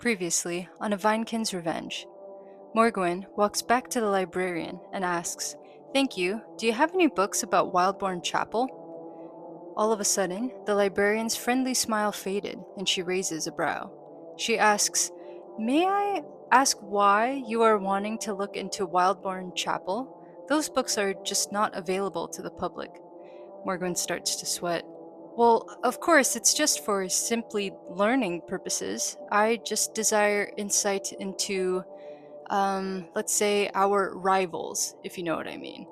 Previously, on a Vinekin's Revenge. Morgwen walks back to the librarian and asks, "Thank you, do you have any books about Wildebourne Chapel?" All of a sudden, the librarian's friendly smile faded and she raises a brow. She asks, "May I ask why you are wanting to look into Wildebourne Chapel? Those books are just not available to the public." Morgan starts to sweat. "Well, of course, it's just for simply learning purposes. I just desire insight into, let's say, our rivals, if you know what I mean."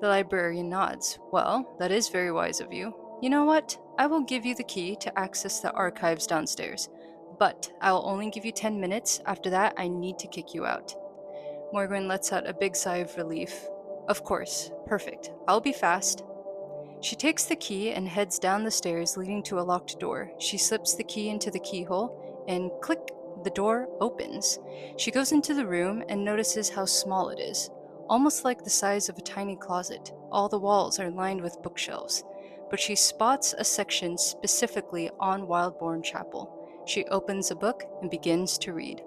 The librarian nods. "Well, that is very wise of you. You know what? I will give you the key to access the archives downstairs. But I'll only give you 10 minutes. After that, I need to kick you out." Morgan lets out a big sigh of relief. "Of course. Perfect. I'll be fast." She takes the key and heads down the stairs leading to a locked door. She slips the key into the keyhole, and click, the door opens. She goes into the room and notices how small it is, almost like the size of a tiny closet. All the walls are lined with bookshelves, but she spots a section specifically on Wildebourne Chapel. She opens a book and begins to read.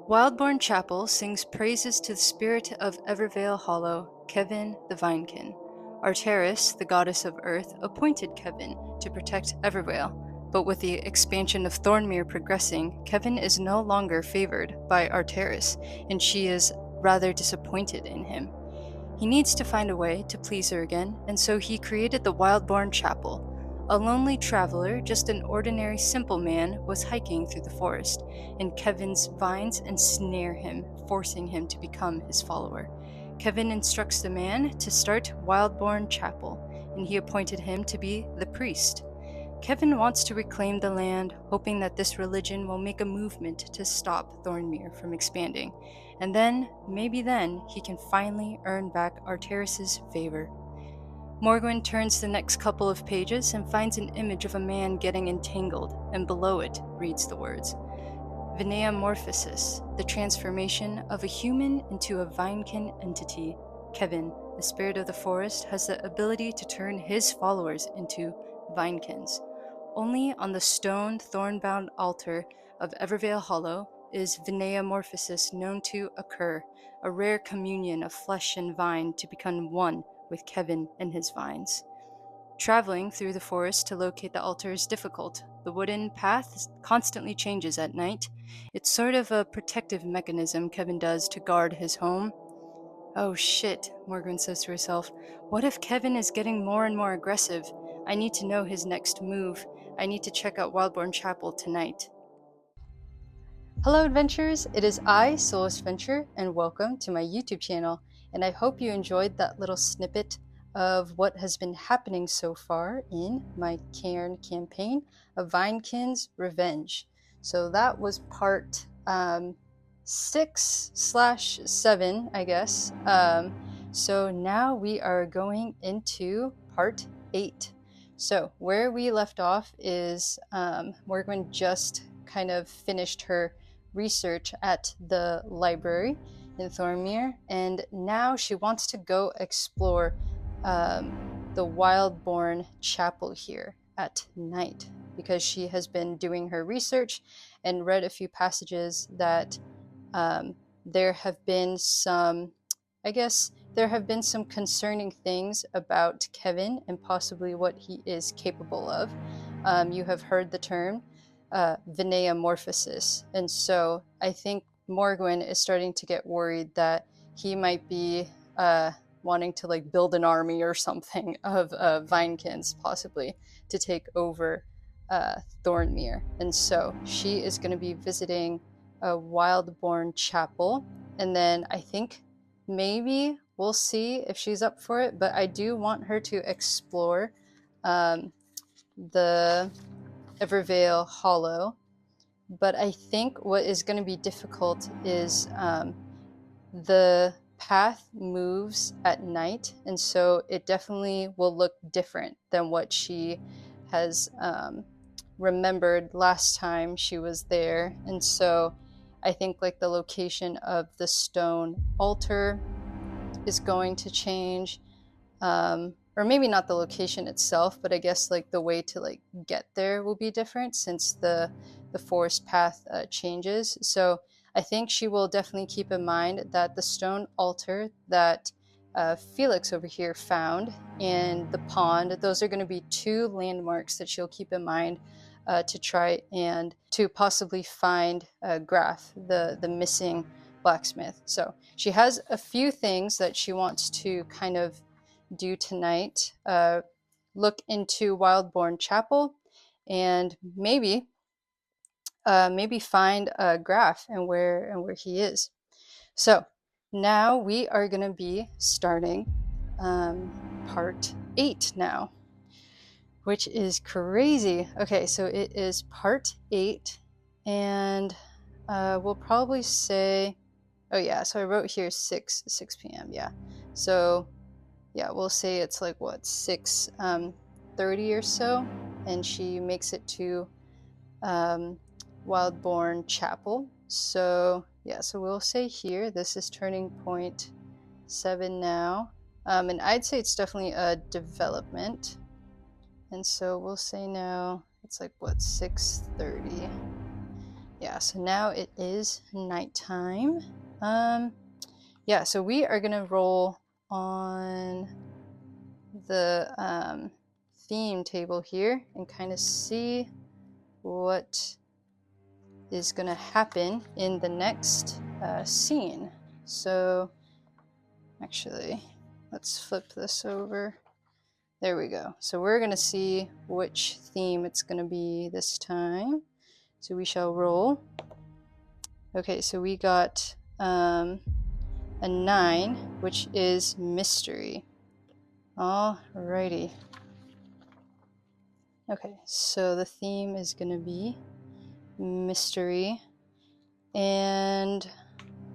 Wildebourne Chapel sings praises to the spirit of Evervale Hollow, Kevin the Vinekin. Arteris, the goddess of earth, appointed Kevin to protect Evervale, but with the expansion of Thornmere progressing, Kevin is no longer favored by Arteris, and she is rather disappointed in him. He needs to find a way to please her again, and so he created the Wildebourne Chapel. A lonely traveler, just an ordinary simple man, was hiking through the forest, and Kevin's vines ensnare him, forcing him to become his follower. Kevin instructs the man to start Wildebourne Chapel, and he appointed him to be the priest. Kevin wants to reclaim the land, hoping that this religion will make a movement to stop Thornmere from expanding, and then, maybe then, he can finally earn back Arteris's favor. Morgwen turns the next couple of pages and finds an image of a man getting entangled, and below it reads the words, "Vineamorphosis, the transformation of a human into a Vinekin entity. Kevin, the spirit of the forest, has the ability to turn his followers into Vinekins. Only on the stone thorn-bound altar of Evervale Hollow is Vineamorphosis known to occur, a rare communion of flesh and vine to become one with Kevin and his vines. Traveling through the forest to locate the altar is difficult. The wooden path constantly changes at night. It's sort of a protective mechanism Kevin does to guard his home." "Oh shit," Morgan says to herself. "What if Kevin is getting more and more aggressive? I need to know his next move. I need to check out Wildebourne Chapel tonight." Hello adventurers, it is I, SOOOO Adventure, and welcome to my YouTube channel. And I hope you enjoyed that little snippet of what has been happening so far in my CAIRN campaign of Vinekin's Revenge. So that was part 6/7, I guess. So now we are going into part 8. So where we left off is Morgwen just kind of finished her research at the library in Thornmere, and now she wants to go explore the Wildebourne Chapel here at night, because she has been doing her research and read a few passages that there have been some, I guess, there have been some concerning things about Kevin and possibly what he is capable of. You have heard the term Vineamorphosis, and so I think Morgwen is starting to get worried that he might be wanting to like build an army or something of Vinekins, possibly to take over Thornmere, and so she is going to be visiting a Wildebourne Chapel, and then I think maybe we'll see if she's up for it, but I do want her to explore the Evervale Hollow. But I think what is going to be difficult is the path moves at night, and so it definitely will look different than what she has remembered last time she was there. And so I think like the location of the stone altar is going to change. or maybe not the location itself, but I guess like the way to like get there will be different since the forest path changes. So I think she will definitely keep in mind that the stone altar that Felix over here found and the pond, those are going to be two landmarks that she'll keep in mind to try and to possibly find Graf, the missing blacksmith. So she has a few things that she wants to kind of do tonight. Look into Wildebourne Chapel and maybe find Graf and where he is. So now we are going to be starting part 8 now, which is crazy. Okay, so it is part 8, and we'll probably say, oh yeah, so I wrote here 6 p.m. Yeah, so yeah, we'll say it's like what, 6:30 or so, and she makes it to Wildebourne Chapel. So yeah, so we'll say here this is turning point 7 now, and I'd say it's definitely a development. And so we'll say now it's like what, 6:30. Yeah, so now it is nighttime. Yeah, so we are gonna roll on the theme table here and kind of see what is gonna happen in the next scene. So actually, let's flip this over. There we go. So we're gonna see which theme it's gonna be this time. So we shall roll. Okay, so we got a 9, which is mystery. Alrighty. Okay, so the theme is gonna be mystery. And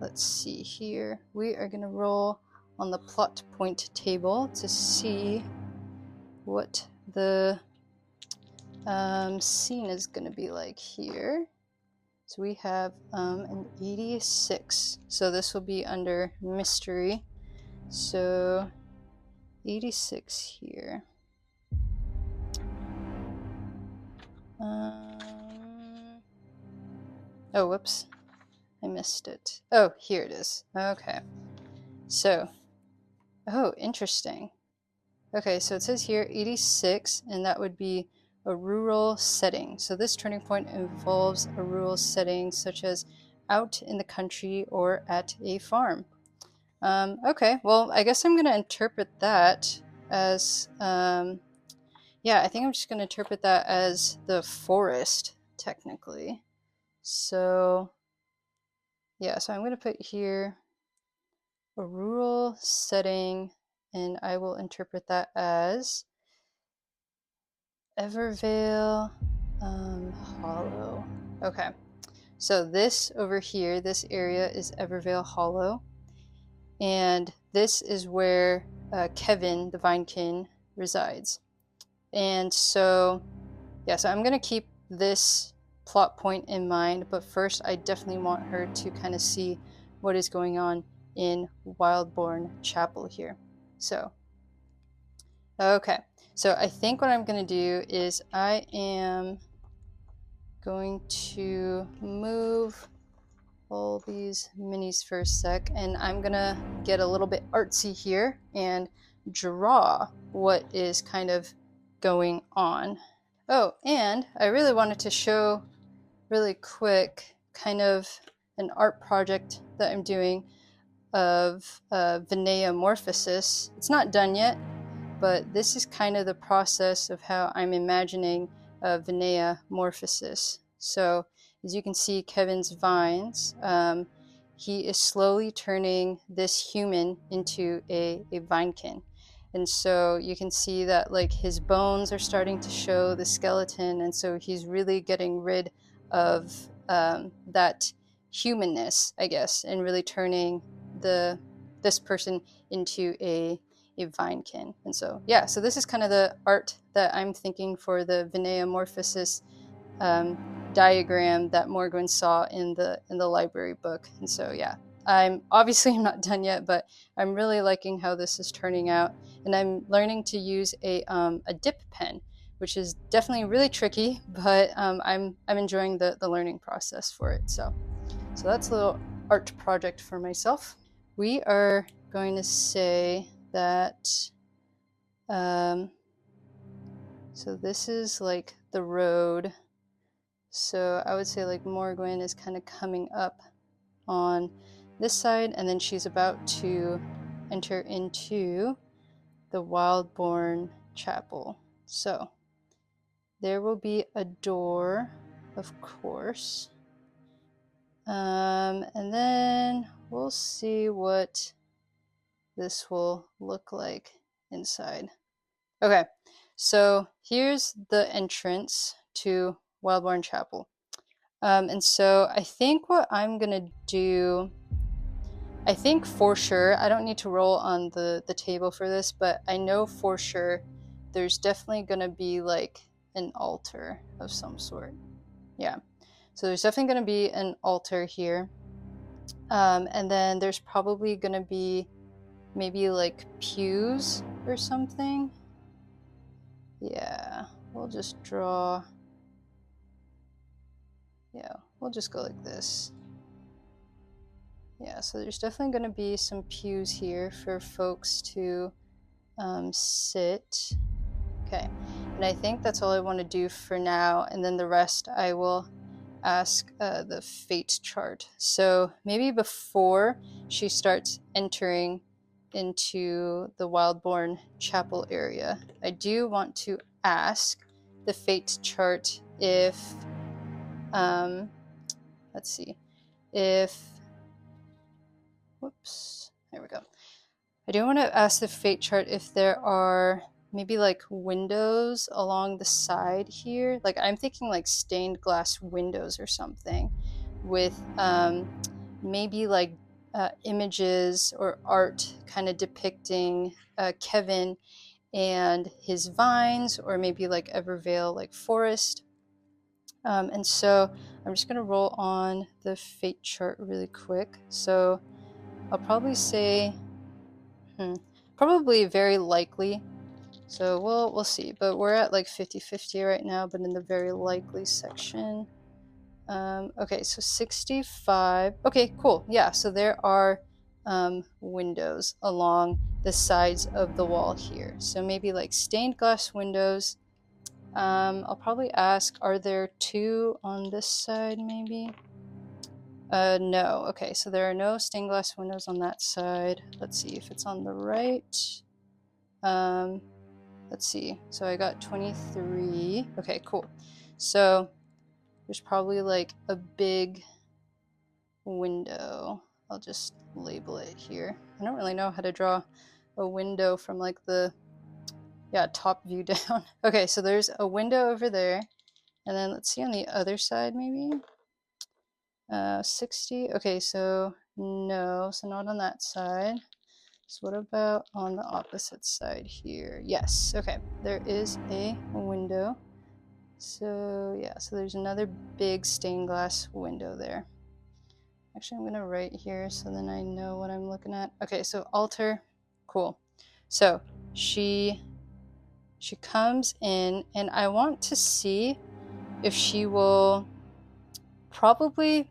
let's see here. We are gonna roll on the plot point table to see what the scene is gonna be like here. So we have an 86. So this will be under mystery. So 86 here. Oh, whoops. I missed it. Oh, here it is. Okay. So, oh, interesting. Okay, so it says here 86, and that would be a rural setting. So this turning point involves a rural setting, such as out in the country or at a farm. Okay, well, I guess I'm going to interpret that as, yeah, I think I'm just going to interpret that as the forest, technically. So, yeah, so I'm going to put here a rural setting, and I will interpret that as Evervale Hollow. Okay, so this over here, this area is Evervale Hollow, and this is where Kevin, the Vinekin, resides. And so, yeah, so I'm gonna keep this plot point in mind, but first I definitely want her to kind of see what is going on in Wildebourne Chapel here. So, okay, so I think what I'm gonna do is I am going to move all these minis for a sec, and I'm gonna get a little bit artsy here and draw what is kind of going on. Oh, and I really wanted to show really quick kind of an art project that I'm doing of Vineamorphosis. It's not done yet, but this is kind of the process of how I'm imagining Vineamorphosis. So as you can see, Kevin's vines, he is slowly turning this human into a Vinekin. And so you can see that like his bones are starting to show the skeleton, and so he's really getting rid of that humanness, I guess, and really turning this person into a Vinekin. And so yeah, so this is kind of the art that I'm thinking for the Vineamorphosis diagram that Morgwen saw in the library book. And so yeah, I'm obviously not done yet, but I'm really liking how this is turning out. And I'm learning to use a dip pen, which is definitely really tricky, but I'm enjoying the learning process for it. So that's a little art project for myself. We are going to say that, so this is like the road. So I would say like Morgwen is kind of coming up on this side, and then she's about to enter into the Wildebourne Chapel. So there will be a door, of course. And then we'll see what this will look like inside. Okay, so here's the entrance to Wildebourne Chapel. And so I think what I'm gonna do, I think for sure, I don't need to roll on the table for this, but I know for sure there's definitely gonna be like an altar of some sort. Yeah, so there's definitely gonna be an altar here. And then there's probably gonna be maybe like pews or something. Yeah, we'll just draw. Yeah, we'll just go like this. Yeah, so there's definitely going to be some pews here for folks to sit. Okay, and I think that's all I want to do for now, and then the rest I will ask the fate chart. So maybe before she starts entering into the Wildebourne Chapel area, I do want to ask the fate chart if, let's see, if, whoops, there we go. I do want to ask the fate chart if there are maybe like windows along the side here. Like I'm thinking like stained glass windows or something with maybe like images or art kind of depicting Kevin and his vines, or maybe like Evervale like forest. And so I'm just going to roll on the fate chart really quick. So I'll probably say probably very likely. So we'll see, but we're at like 50-50 right now, but in the very likely section. Okay, so 65. Okay, cool. Yeah, so there are windows along the sides of the wall here. So maybe like stained glass windows. I'll probably ask, are there two on this side maybe? No. Okay, so there are no stained glass windows on that side. Let's see if it's on the right. Let's see. So I got 23. Okay, cool. So there's probably like a big window. I'll just label it here. I don't really know how to draw a window from like the, top view down. Okay, so there's a window over there. And then let's see on the other side maybe. 60. Okay, so no, so not on that side. So what about on the opposite side here? Yes, okay, there is a window. So yeah, so there's another big stained glass window there. Actually, I'm gonna write here so then I know what I'm looking at. Okay, so altar, cool. So she comes in, and I want to see if she will probably,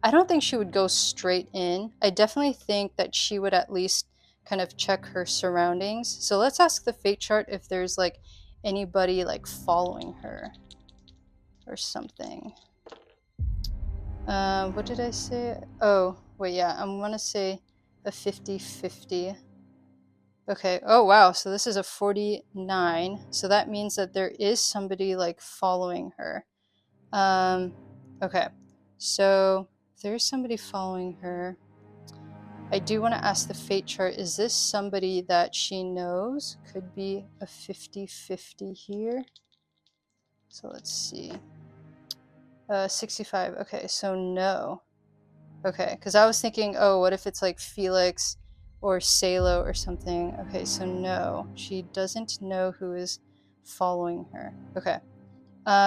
I don't think she would go straight in. I definitely think that she would at least kind of check her surroundings. So let's ask the fate chart if there's like anybody like following her or something. What did I say? Oh, wait, yeah, I'm gonna say a 50-50. Okay, oh wow, so this is a 49. So that means that there is somebody like following her. Okay, so if there's somebody following her, I do want to ask the fate chart, is this somebody that she knows? Could be a 50-50 here. So let's see. 65. Okay, so no. Okay, because I was thinking, oh, what if it's like Felix or Salo or something? Okay, so no. She doesn't know who is following her. Okay.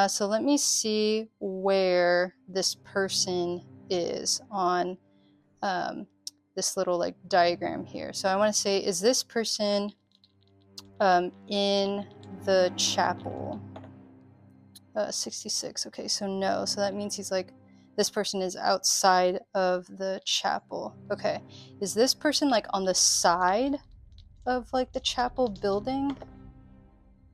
So let me see where this person is on this little like diagram here. So I want to say, is this person in the chapel? 66. Okay, so no. So that means he's like, this person is outside of the chapel. Okay, is this person like on the side of like the chapel building?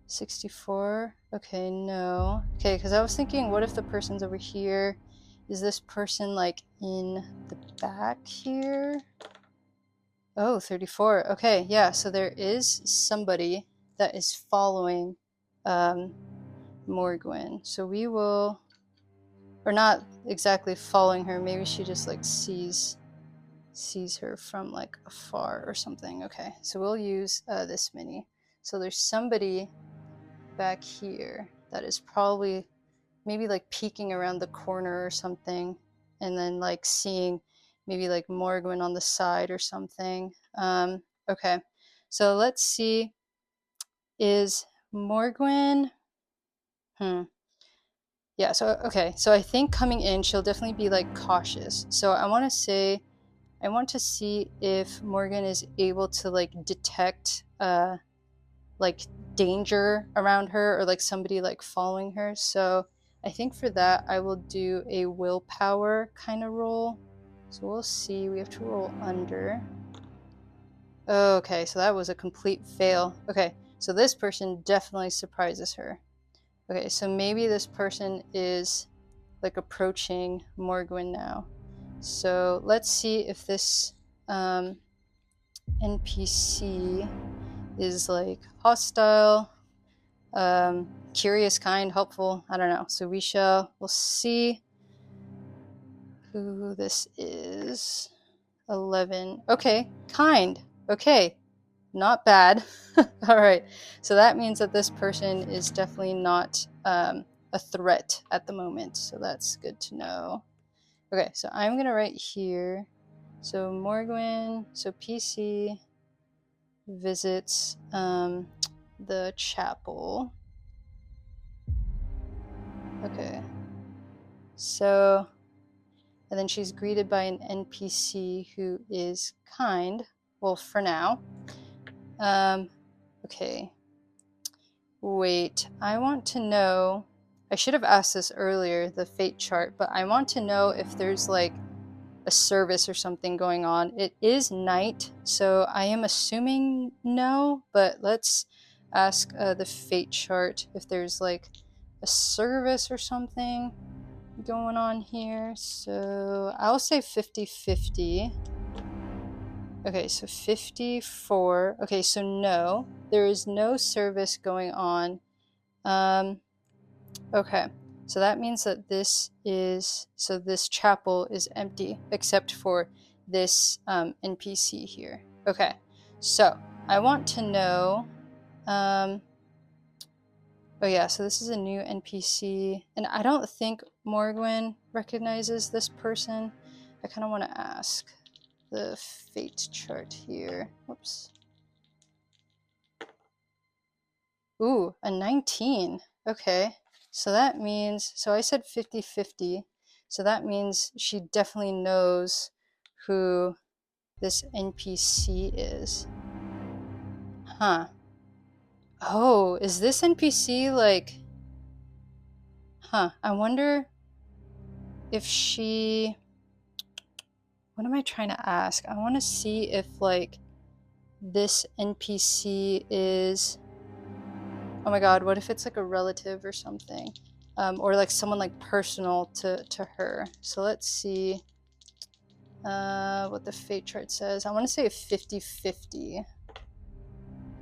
64. Okay, no. Okay, because I was thinking, what if the person's over here? Is this person like in the back here? Oh, 34. Okay, yeah, so there is somebody that is following Morgwen. So we will, or not exactly following her, maybe she just like sees her from like afar or something. Okay, so we'll use this mini. So there's somebody back here that is probably maybe like peeking around the corner or something, and then like seeing maybe like Morgwen on the side or something. Okay, so let's see, is Morgwen, yeah, so okay, so I think coming in she'll definitely be like cautious. So I want to say, I want to see if Morgwen is able to like detect like danger around her, or like somebody like following her. So I think for that I will do a willpower kind of roll. So we'll see, we have to roll under. Okay, so that was a complete fail. Okay, so this person definitely surprises her. Okay, so maybe this person is like approaching Morgwen now. So let's see if this NPC is like hostile, curious, kind, helpful. I don't know. So we'll see who this is. 11. Okay, kind. Okay, not bad. All right. So that means that this person is definitely not a threat at the moment. So that's good to know. Okay, so I'm gonna write here. So Morgwen, so PC visits the chapel. Okay. So, and then she's greeted by an NPC who is kind. Well, for now. Okay. Wait, I want to know, I should have asked this earlier, the fate chart, but I want to know if there's like a service or something going on. It is night, so I am assuming no, but let's ask the fate chart if there's like a service or something going on here. So I'll say 50-50. Okay, so 54. Okay, so no, there is no service going on. Okay, so that means that this chapel is empty except for this NPC here. Okay, so I want to know, oh yeah, so this is a new NPC, and I don't think Morgwen recognizes this person. I kind of want to ask the fate chart here. Whoops. Ooh, a 19. Okay. So that means, so I said 50-50. So that means she definitely knows who this NPC is. Huh. Oh, is this NPC like, I wonder if she, what am I trying to ask? I want to see if like this NPC is, oh my god, what if it's like a relative or something? Or like someone like personal to her. So let's see what the fate chart says. I want to say a 50-50.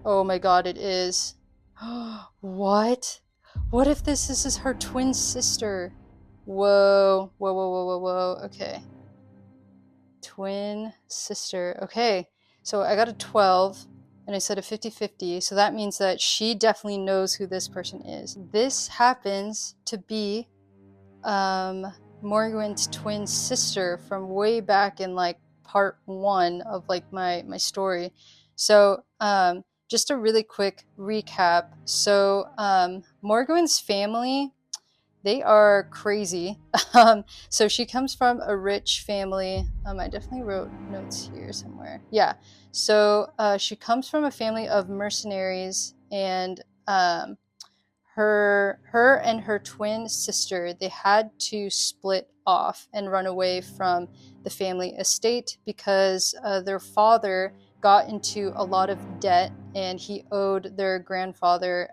Oh my god, it is. What? What if this is her twin sister? Whoa, whoa, whoa, whoa, whoa, whoa. Okay. Twin sister. Okay, so I got a 12. And I said a 50-50, so that means that she definitely knows who this person is. This happens to be Morgwen's twin sister from way back in like part 1 of like my story. So just a really quick recap. So Morgwen's family they are crazy. So she comes from a rich family. I definitely wrote notes here somewhere. Yeah. So she comes from a family of mercenaries, and her and her twin sister, they had to split off and run away from the family estate because their father got into a lot of debt, and he owed their grandfather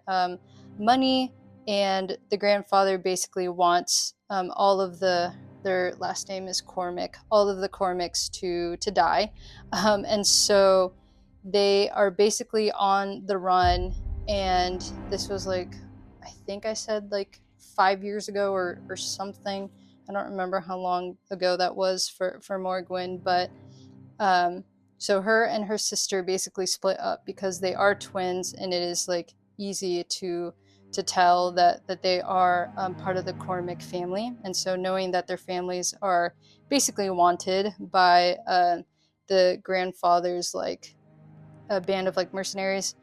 money, and the grandfather basically wants all of their last name is Cormac, all of the Cormacs to die, and so they are basically on the run. And this was like, I think I said like 5 years ago or something. I don't remember how long ago that was for Morgwen, but so her and her sister basically split up because they are twins, and it is like easy to tell that they are part of the Cormac family. And so knowing that their families are basically wanted by the grandfather's like a band of like mercenaries,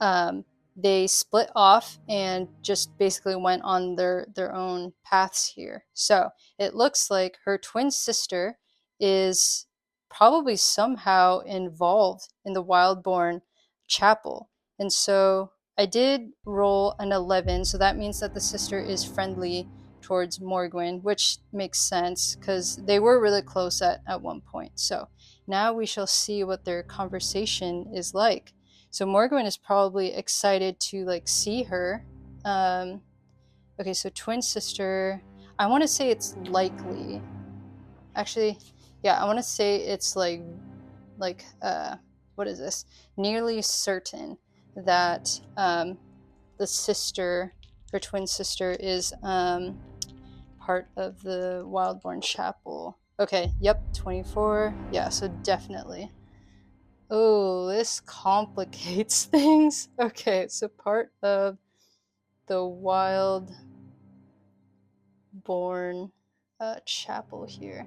um, they split off and just basically went on their own paths here. So it looks like her twin sister is probably somehow involved in the Wildebourne Chapel. And so I did roll an 11, so that means that the sister is friendly towards Morgwen, which makes sense because they were really close at one point. So now we shall see what their conversation is like. So Morgwen is probably excited to like see her. Okay, so twin sister. I want to say it's likely. Actually, yeah, I want to say it's like what is this? Nearly certain that the sister, her twin sister, is part of the Wildebourne Chapel. Okay, yep, 24. Yeah, so definitely. Oh, this complicates things. Okay, so part of the Wildebourne Chapel here.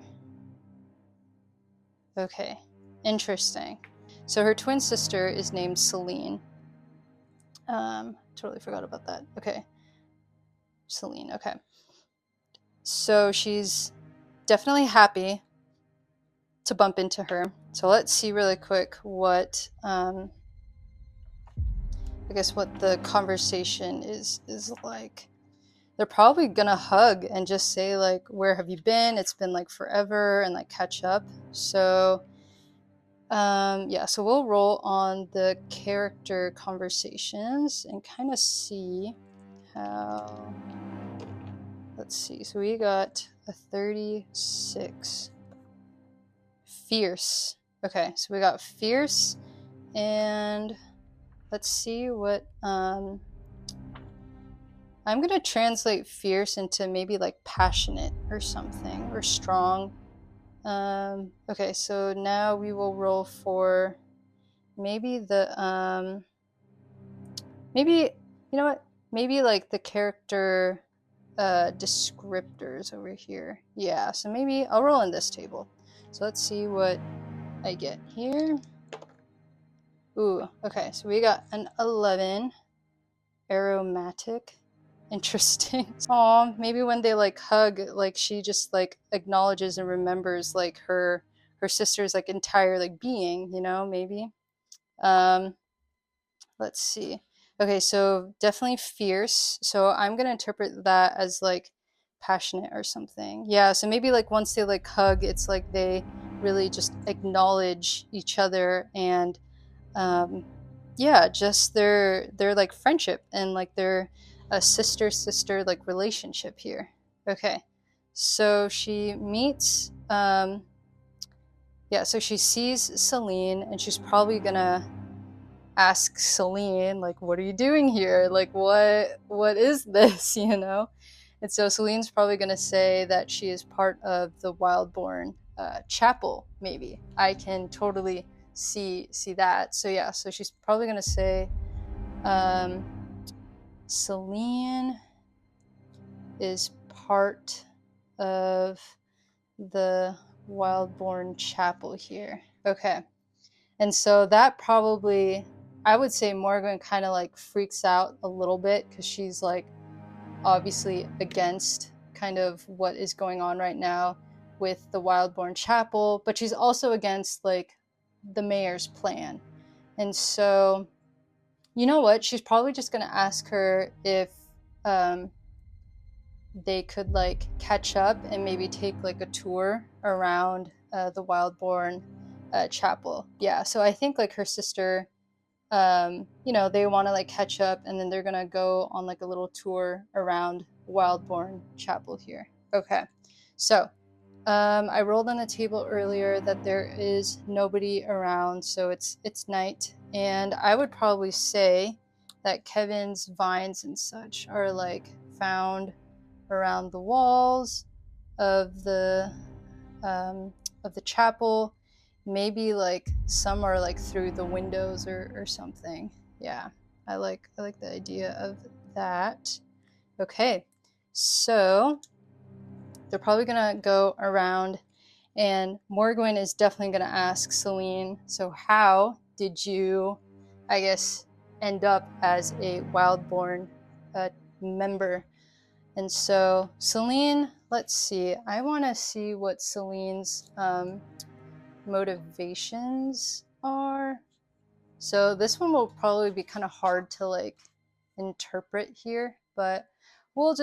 Okay, interesting. So her twin sister is named Celine. Totally forgot about that. Okay, Celine. Okay, so she's definitely happy to bump into her. So let's see really quick what I guess what the conversation is like. They're probably gonna hug and just say like, where have you been? It's been like forever, and like catch up. So yeah, so we'll roll on the character conversations and kind of see how, let's see. So we got a 36. Fierce. Okay, so we got fierce, and let's see what I'm gonna translate fierce into maybe like passionate or something, or strong. Okay, so now we will roll for maybe the maybe, you know what? Maybe like the character descriptors over here. Yeah, so maybe I'll roll in this table. So let's see what I get here. Ooh, okay, so we got an 11. Aromatic. Interesting. Aw, maybe when they like hug, like she just like acknowledges and remembers like her sister's like entire like being, you know, maybe. Um, let's see. Okay, so definitely fierce. So I'm gonna interpret that as like passionate or something. Yeah, so maybe like once they like hug, it's like they really just acknowledge each other, and yeah, just their like friendship and like their sister like relationship here. Okay, so she meets yeah, so she sees Celine, and she's probably gonna ask Celine like, what are you doing here, like what is this, you know? And so Celine's probably gonna say that she is part of the Wildebourne Chapel. Maybe I can totally see that. So yeah, so she's probably gonna say Celine is part of the Wildebourne Chapel here. Okay, and so that probably, I would say Morgan kind of like freaks out a little bit because she's like, obviously against kind of what is going on right now with the Wildebourne Chapel, but she's also against like the mayor's plan. And so, you know what? She's probably just gonna ask her if they could like catch up and maybe take like a tour around the Wildebourne Chapel. Yeah, so I think like her sister, you know, they want to like catch up, and then they're gonna go on like a little tour around Wildebourne Chapel here. Okay, so I rolled on the table earlier that there is nobody around, so it's night, and I would probably say that Kevin's vines and such are like found around the walls of the chapel. Maybe like some are like through the windows or something. Yeah, I like the idea of that. Okay, so they're probably gonna go around, and Morgwen is definitely gonna ask Celine, so how did you, I guess, end up as a Wildebourne member? And so Celine, let's see, I want to see what Celine's motivations are. So this one will probably be kind of hard to like interpret here, but we'll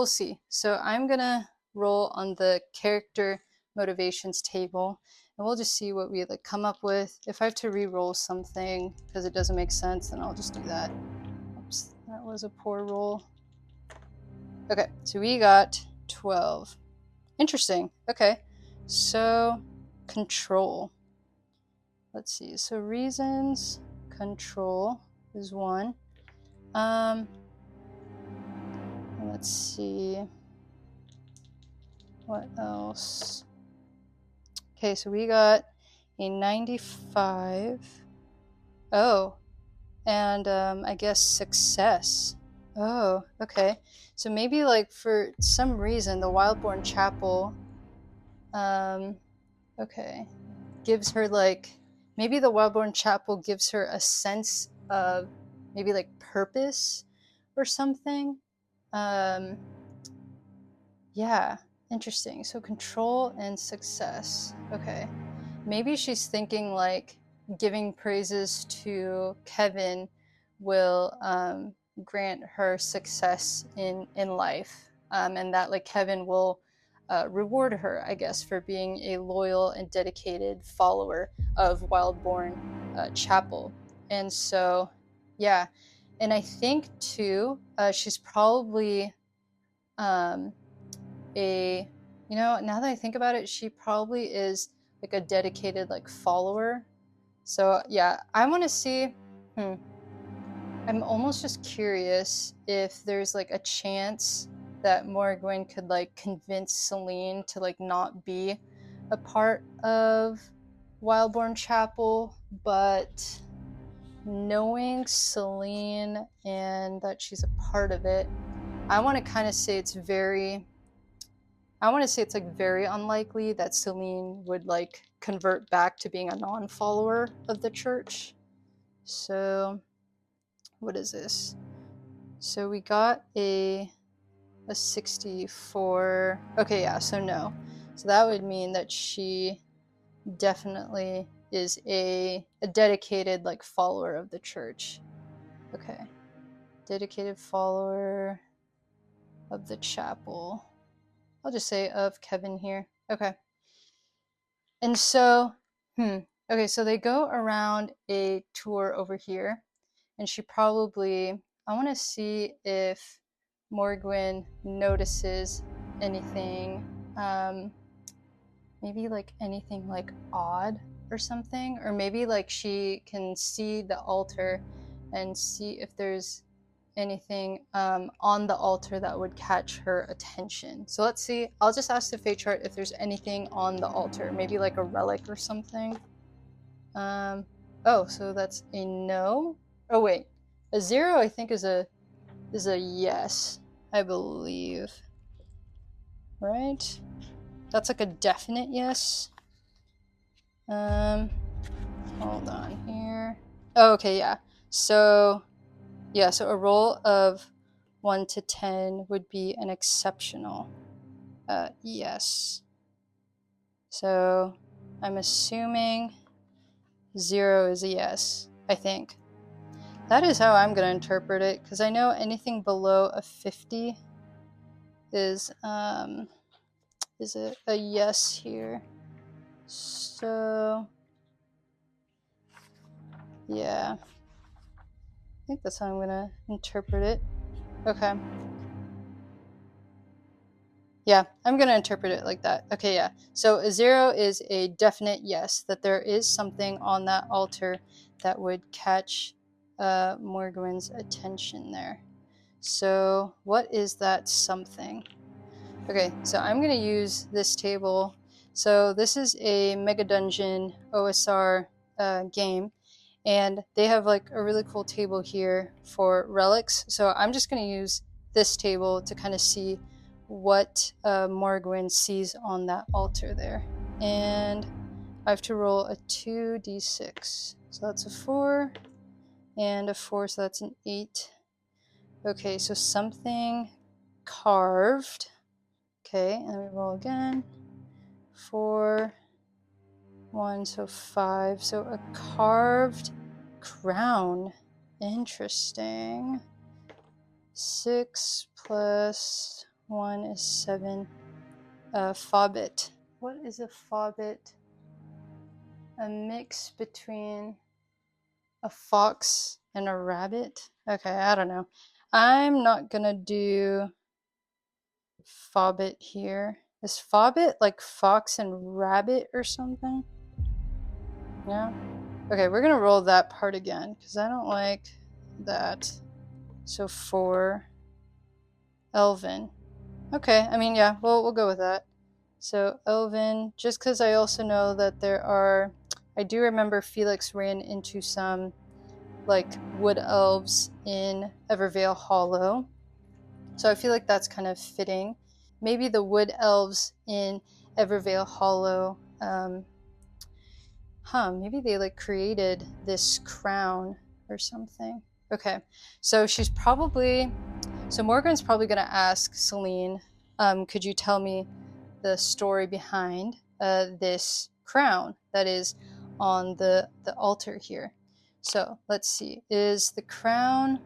see. So I'm gonna roll on the character motivations table, and we'll just see what we like come up with. If I have to re-roll something because it doesn't make sense, then I'll just do that. Oops, that was a poor roll. Okay, so we got 12. Interesting. Okay, so control. Let's see. So reasons, control is one. Let's see. What else? Okay, so we got a 95. Oh, and I guess success. Oh, okay. So maybe like for some reason the Wildebourne Chapel, okay, gives her like, maybe the Wildebourne Chapel gives her a sense of maybe like purpose or something. Yeah, interesting. So control and success. Okay. Maybe she's thinking like giving praises to Kevin will grant her success in life, and that like Kevin will reward her, I guess, for being a loyal and dedicated follower of Wildebourne Chapel. And so, yeah, and I think too, she's probably a, you know, now that I think about it, she probably is like a dedicated like follower. So yeah, I want to see. I'm almost just curious if there's like a chance that Morgwen could like convince Celine to like not be a part of Wildebourne Chapel, but knowing Celine and that she's a part of it, I want to kind of say it's like very unlikely that Celine would like convert back to being a non-follower of the church. So what is this? So we got a 64. Okay, yeah, so no. So that would mean that she definitely is a dedicated like follower of the church. Okay. Dedicated follower of the chapel. I'll just say of Kevin here. Okay. And so, okay, so they go around a tour over here, and she probably, I want to see if Morgwen notices anything, maybe like anything like odd or something, or maybe like she can see the altar and see if there's anything on the altar that would catch her attention. So let's see. I'll just ask the fate chart if there's anything on the altar, maybe like a relic or something. Oh, so that's a no. Oh wait, a 0 I think is a yes, I believe. Right? That's like a definite yes. Hold on here. Oh, okay, yeah. So yeah, so a roll of 1 to 10 would be an exceptional yes. So I'm assuming 0 is a yes, I think. That is how I'm going to interpret it, because I know anything below a 50 is it a yes here? So yeah, I think that's how I'm going to interpret it. Okay. Yeah, I'm going to interpret it like that. Okay, yeah. So a 0 is a definite yes, that there is something on that altar that would catch Morgwen's attention there. So what is that something? Okay, so I'm going to use this table. So this is a Mega Dungeon OSR game, and they have like a really cool table here for relics. So I'm just going to use this table to kind of see what Morgwen sees on that altar there. And I have to roll a 2d6. So that's a 4 and a 4, so that's an 8. Okay, so something carved. Okay, and then we roll again. 4, 1, so 5. So a carved crown. Interesting. 6 plus 1 is 7. Fobbit. What is a fobbit? A mix between a fox and a rabbit? Okay, I don't know. I'm not gonna do fobbit here. Is fobbit like fox and rabbit or something? Yeah. Okay, we're gonna roll that part again because I don't like that. So 4. Elven. Okay, I mean, yeah, we'll go with that. So Elven, just because I also know that there are, I do remember Felix ran into some like wood elves in Evervale Hollow. So I feel like that's kind of fitting. Maybe the wood elves in Evervale Hollow, maybe they like created this crown or something. Okay, so she's probably, so Morgan's probably going to ask Celine, could you tell me the story behind this crown that is on the altar here? So let's see, is the crown,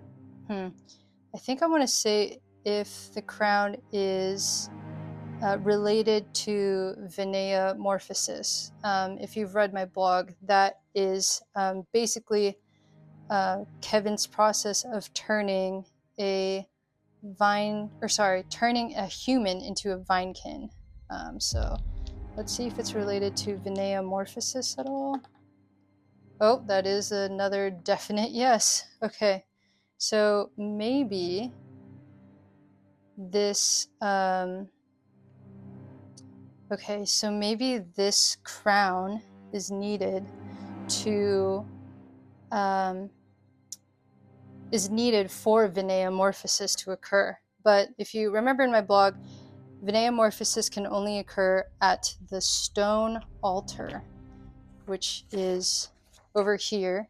I think I want to say if the crown is related to Vineamorphosis. If you've read my blog, that is basically Kevin's process of turning turning a human into a Vinekin. So let's see if it's related to Vineamorphosis at all. Oh, that is another definite yes. Okay, so maybe this, okay, so maybe this crown is needed to, is needed for Vineamorphosis to occur. But if you remember in my blog, Vineamorphosis can only occur at the stone altar, which is over here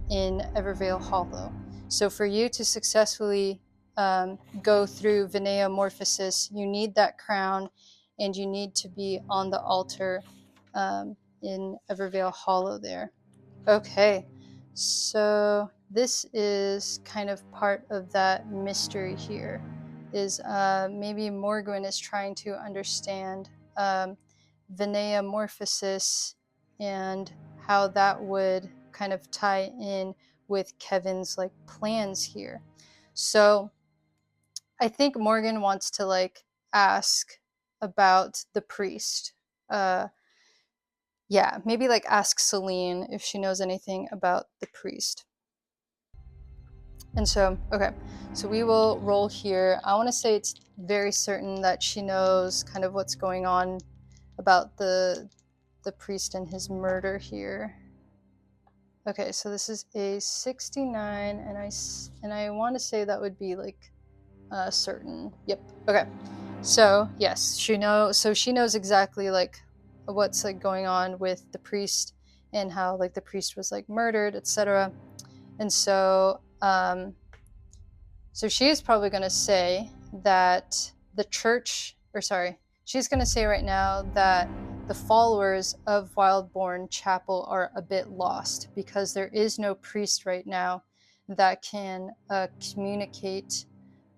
in Evervale Hollow. So for you to successfully go through Vineamorphosis, you need that crown and you need to be on the altar in Evervale Hollow there. Okay, so this is kind of part of that mystery here, is maybe Morgwen is trying to understand Vineamorphosis and how that would kind of tie in with Kevin's like plans here. So I think Morgan wants to like ask about the priest. Yeah, maybe like ask Celine if she knows anything about the priest. And so, okay, so we will roll here. I want to say it's very certain that she knows kind of what's going on about the priest and his murder here. Okay, so this is a 69, and I want to say that would be like certain. Yep. Okay. So yes, she knows exactly like what's like going on with the priest and how like the priest was like murdered, etc. And so So she is probably going to say that the church, or sorry, she's going to say right now that the followers of Wildebourne Chapel are a bit lost because there is no priest right now that can communicate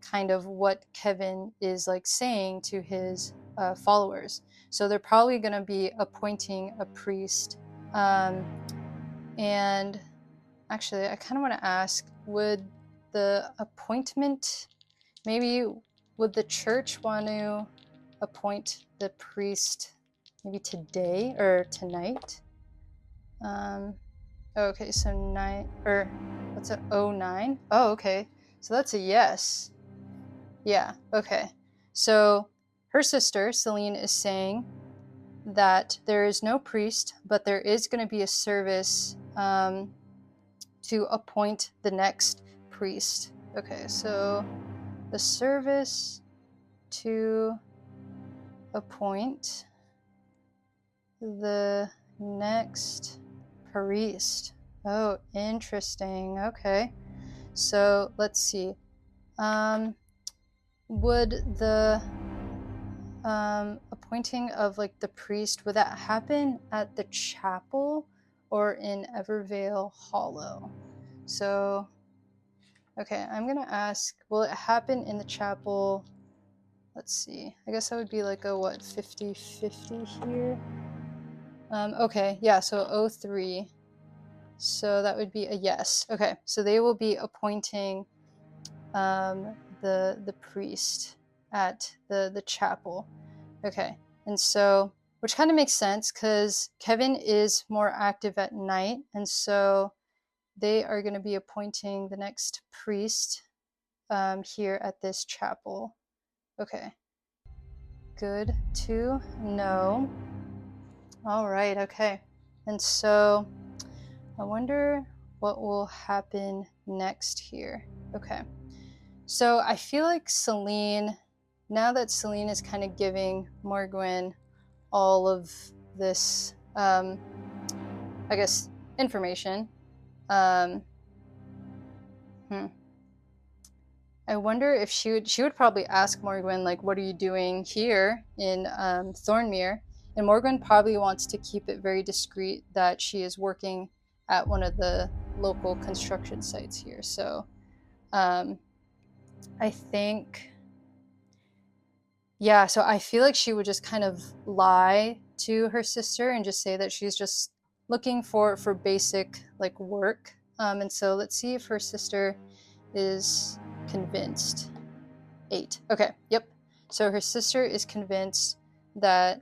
kind of what Kevin is like saying to his followers. So they're probably going to be appointing a priest. And actually, I kind of want to ask, would the appointment, maybe would the church want to appoint the priest maybe today or tonight? Okay, so 9, or what's it, 09? Oh, okay, so that's a yes. Yeah, okay. So her sister, Celine, is saying that there is no priest, but there is going to be a service to appoint the next priest. Okay, so the service to appoint the next priest. Oh, interesting. Okay, so let's see. Would the appointing of like the priest, would that happen at the chapel or in Evervale Hollow? So, okay, I'm gonna ask, will it happen in the chapel? Let's see, I guess that would be like a what, 50-50 here? Okay, yeah, so 03. So that would be a yes. Okay, so they will be appointing the priest at the chapel. Okay, and so, which kind of makes sense because Kevin is more active at night, and so they are going to be appointing the next priest here at this chapel. Okay, good to know. All right, okay, and so I wonder what will happen next here. Okay, so I feel like Celine, now that Celine is kind of giving Morgwen all of this, I guess, information. I wonder if she would probably ask Morgwen, like, what are you doing here in Thornmere? And Morgwen probably wants to keep it very discreet that she is working at one of the local construction sites here. So I think, yeah, so I feel like she would just kind of lie to her sister and just say that she's just looking for basic like work. And so let's see if her sister is convinced. 8. Okay, yep. So her sister is convinced that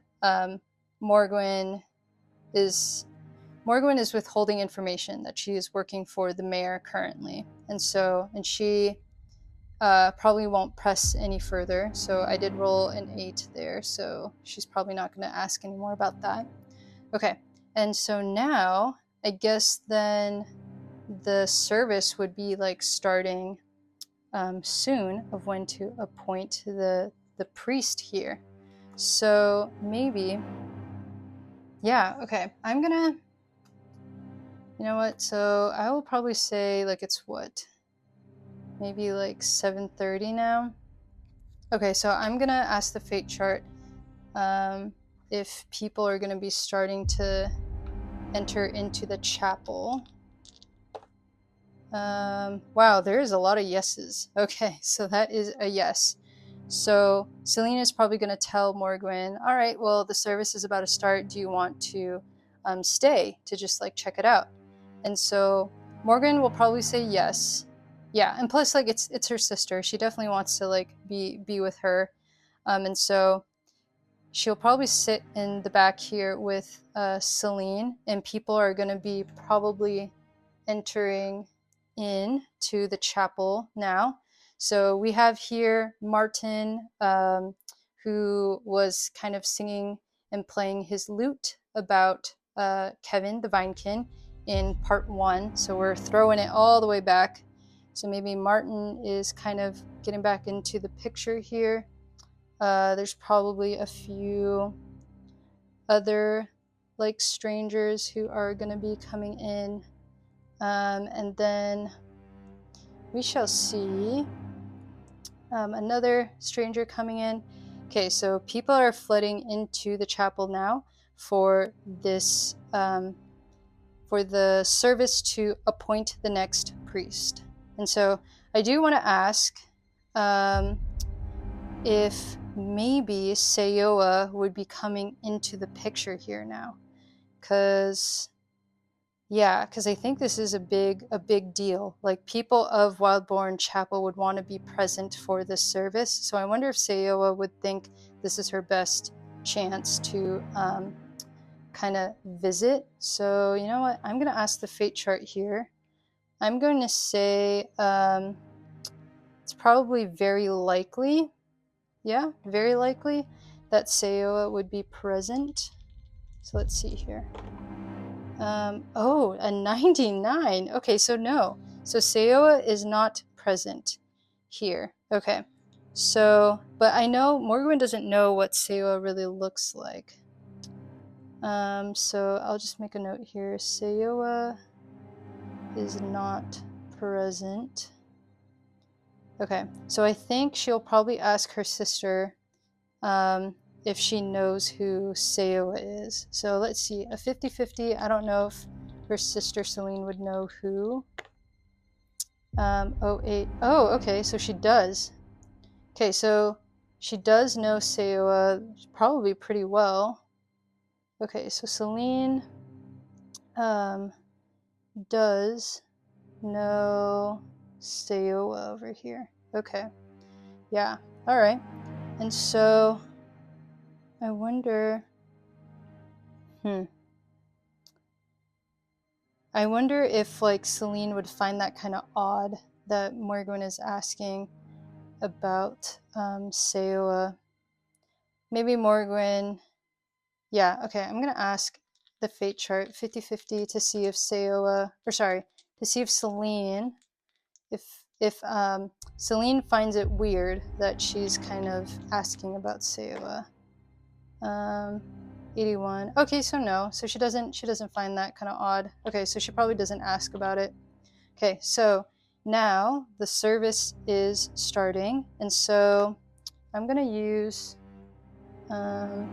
Morgwen is withholding information, that she is working for the mayor currently. And she probably won't press any further. So I did roll an 8 there, so she's probably not going to ask any more about that. Okay, and so now I guess then the service would be like starting soon of when to appoint the priest here. So maybe, yeah, okay, I'm gonna, you know what, so I will probably say like it's what, maybe like 7:30 now. Okay, so I'm gonna ask the fate chart if people are gonna be starting to enter into the chapel. Wow, there is a lot of yeses. Okay, so that is a yes. So Selena is probably going to tell Morgwen, all right, well, the service is about to start. Do you want to stay to just like check it out? And so Morgwen will probably say yes. Yeah, and plus like it's her sister. She definitely wants to like be with her. And so she'll probably sit in the back here with Celine, and people are going to be probably entering in to the chapel now. So we have here Martin, who was kind of singing and playing his lute about Kevin the Vinekin in part 1. So we're throwing it all the way back. So maybe Martin is kind of getting back into the picture here. There's probably a few other like strangers who are going to be coming in. And then we shall see. Another stranger coming in. Okay, so people are flooding into the chapel now for this, for the service to appoint the next priest. And so I do want to ask if maybe SOOO would be coming into the picture here now, because I think this is a big deal. Like, people of Wildebourne Chapel would want to be present for this service. So I wonder if SOOO would think this is her best chance to kind of visit. So you know what? I'm going to ask the fate chart here. I'm going to say it's probably very likely, very likely that SOOO would be present. So let's see here. Oh, a 99. Okay, so no. So SOOO is not present here. Okay. So, but I know Morgwen doesn't know what SOOO really looks like. So I'll just make a note here. SOOO is not present. Okay, so I think she'll probably ask her sister if she knows who SOOO is. So let's see, a 50-50. I don't know if her sister Celine would know who. 08. Oh, okay, so she does. Okay, so she does know SOOO probably pretty well. Okay, so Celine does know SOOO over here. Okay, yeah, all right. And so I wonder, I wonder if like Celine would find that kind of odd that Morgwen is asking about SOOO. Maybe Morgwen, yeah, okay, I'm gonna ask the fate chart 50-50 to see if SOOO, or sorry, to see if Celine, if Celine finds it weird that she's kind of asking about SOOO. 81. Okay, so no. So she doesn't find that kind of odd. Okay, so she probably doesn't ask about it. Okay, so now the service is starting, and so I'm gonna use I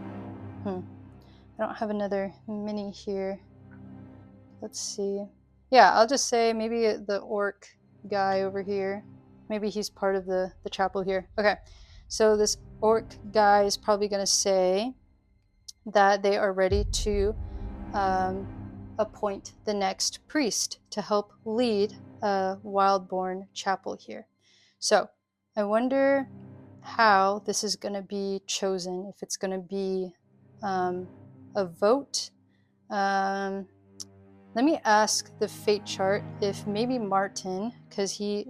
don't have another mini here. Let's see. Yeah, I'll just say maybe the orc guy over here. Maybe he's part of the chapel here. Okay, so this orc guy is probably gonna say that they are ready to appoint the next priest to help lead Wildebourne Chapel here. So I wonder how this is going to be chosen, if it's going to be a vote. Let me ask the fate chart if maybe Martin, because he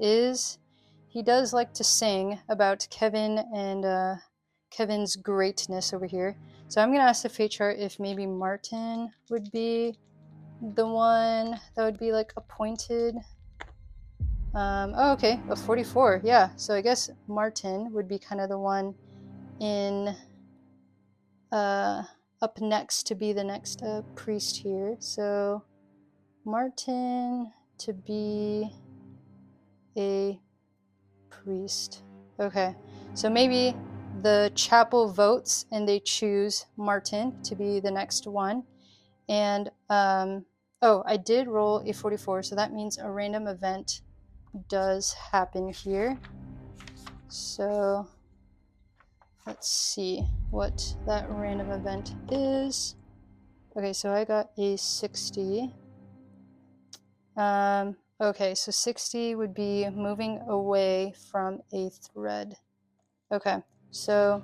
does like to sing about Kevin and Kevin's greatness over here. So I'm going to ask the fate chart if maybe Martin would be the one that would be like appointed. Oh, okay, a 44. Yeah, so I guess Martin would be kind of the one in up next to be the next priest here. So Martin to be a priest. Okay, so maybe the chapel votes and they choose Martin to be the next one. And oh, I did roll a 44, so that means a random event does happen here. So let's see what that random event is. Okay, so I got a 60. Okay, so 60 would be moving away from a thread. Okay, so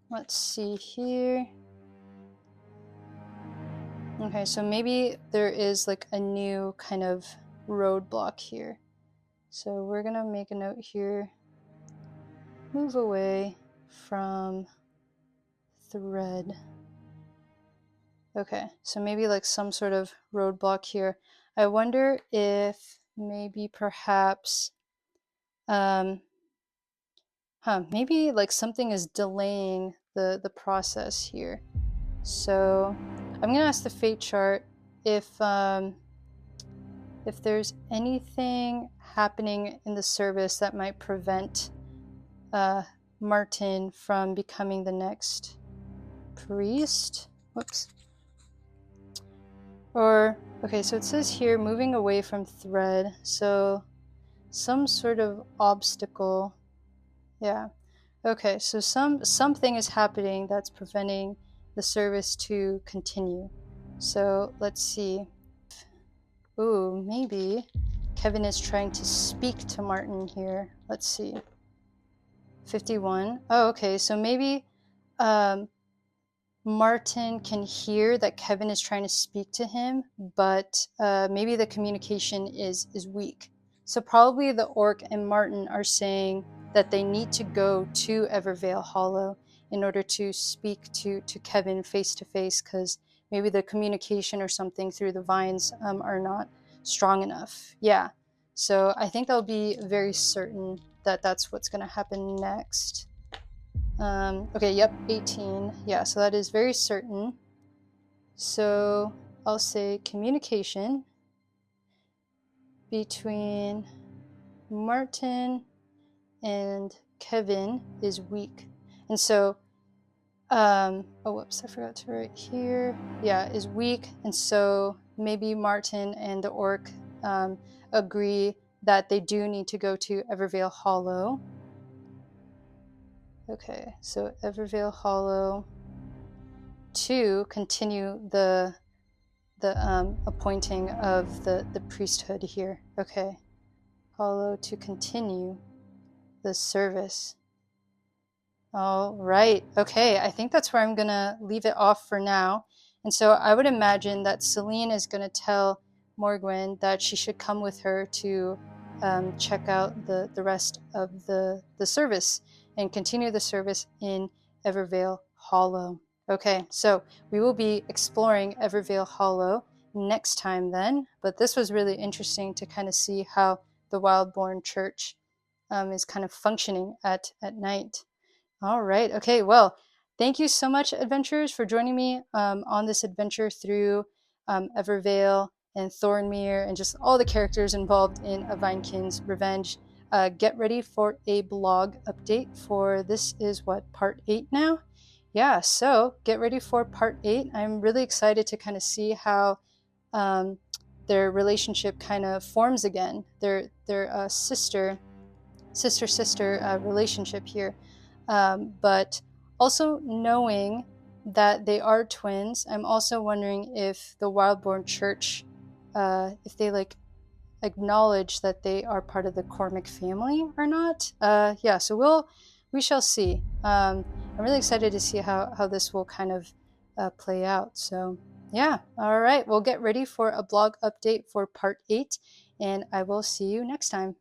let's see here. Okay, so maybe there is like a new kind of roadblock here. So we're gonna make a note here. Move away from thread. Okay, so maybe like some sort of roadblock here. I wonder if maybe perhaps, maybe like something is delaying the process here. So I'm gonna ask the fate chart if there's anything happening in the service that might prevent Martin from becoming the next priest. Whoops. Or, okay, so it says here, moving away from thread. So some sort of obstacle. Yeah. Okay, so something is happening that's preventing the service to continue. So let's see. Ooh, maybe Kevin is trying to speak to Martin here. Let's see. 51. Oh, okay, so maybe Martin can hear that Kevin is trying to speak to him, but maybe the communication is weak. So probably the orc and Martin are saying that they need to go to Evervale Hollow in order to speak to Kevin face to face, because maybe the communication or something through the vines are not strong enough. Yeah. So I think I'll be very certain that that's what's going to happen next. Okay, yep, 18. Yeah, so that is very certain. So I'll say communication between Martin and Kevin is weak. And so, oh, whoops, I forgot to write here. Yeah, is weak. And so maybe Martin and the orc agree that they do need to go to Evervale Hollow. Okay, so Evervale Hollow to continue the appointing of the priesthood here. Okay, Hollow to continue the service. All right. Okay, I think that's where I'm gonna leave it off for now. And so I would imagine that Celine is gonna tell Morgwen that she should come with her to check out the rest of the service and continue the service in Evervale Hollow. Okay, so we will be exploring Evervale Hollow next time then, but this was really interesting to kind of see how the Wildebourne Church is kind of functioning at night. All right. Okay. Well, thank you so much, adventurers, for joining me on this adventure through Evervale and Thornmere and just all the characters involved in A Vinekin's Revenge. Get ready for a blog update for this is what, part 8 now? Yeah, so get ready for part 8. I'm really excited to kind of see how their relationship kind of forms again. Their sister relationship here. But also knowing that they are twins, I'm also wondering if the Wildebourne Church, if they like acknowledge that they are part of the Cormac family or not. Yeah, so we shall see. I'm really excited to see how this will kind of play out. So yeah, all right, we'll get ready for a blog update for part 8, and I will see you next time.